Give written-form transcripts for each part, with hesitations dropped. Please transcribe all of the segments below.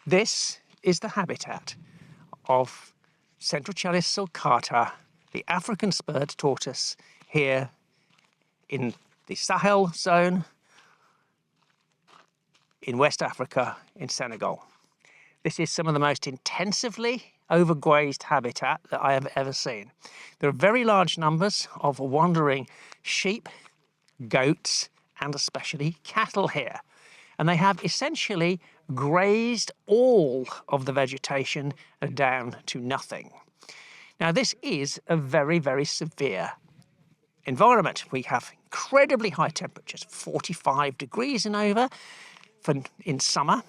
This is the habitat of Central sulcata, the African spurred tortoise here in the Sahel zone in West Africa, in Senegal. This is some of the most intensively overgrazed habitat that I have ever seen. There are very large numbers of wandering sheep, goats, and especially cattle here. And they have essentially grazed all of the vegetation down to nothing. Now, this is a very, very severe environment. We have incredibly high temperatures, 45 degrees and over in summer.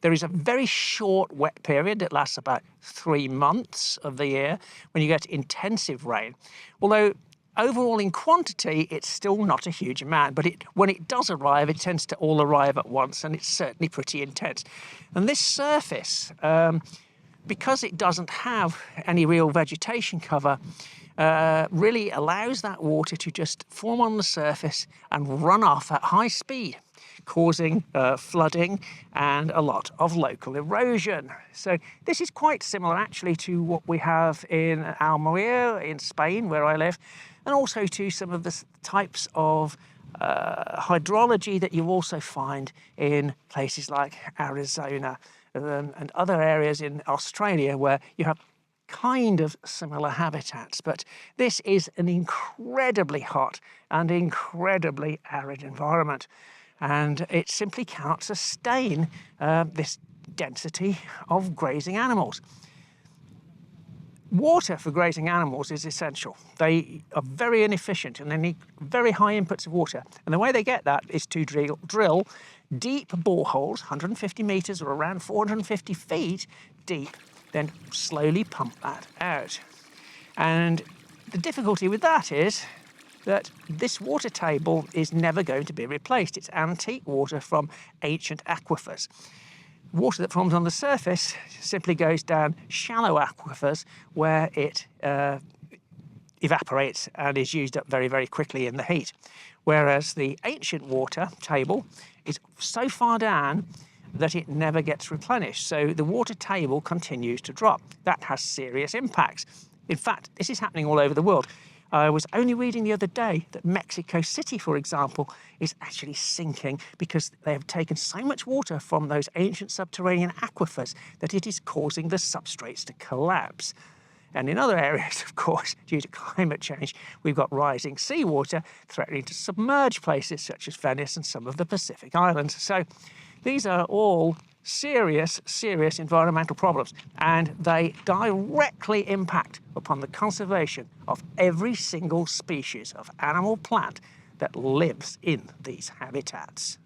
There is a very short wet period that lasts about 3 months of the year when you get intensive rain. Although overall in quantity, it's still not a huge amount, but when it does arrive, it tends to all arrive at once, and it's certainly pretty intense. And this surface, because it doesn't have any real vegetation cover, really allows that water to just form on the surface and run off at high speed, causing flooding and a lot of local erosion. So this is quite similar actually to what we have in Almeria in Spain, where I live, and also to some of the types of hydrology that you also find in places like Arizona and other areas in Australia, where you have kind of similar habitats. But this is an incredibly hot and incredibly arid environment, and it simply cannot sustain this density of grazing animals. Water for grazing animals is essential. They are very inefficient and they need very high inputs of water. And the way they get that is to drill deep boreholes, 150 metres or around 450 feet deep, then slowly pump that out. And the difficulty with that is that this water table is never going to be replaced. It's antique water from ancient aquifers. Water that forms on the surface simply goes down shallow aquifers where it evaporates and is used up very, very quickly in the heat. Whereas the ancient water table is so far down that it never gets replenished. So the water table continues to drop. That has serious impacts. In fact, this is happening all over the world. I was only reading the other day that Mexico City, for example, is actually sinking because they have taken so much water from those ancient subterranean aquifers that it is causing the substrates to collapse. And in other areas, of course, due to climate change, we've got rising seawater threatening to submerge places such as Venice and some of the Pacific Islands. So these are all serious, serious environmental problems, and they directly impact upon the conservation of every single species of animal plant that lives in these habitats.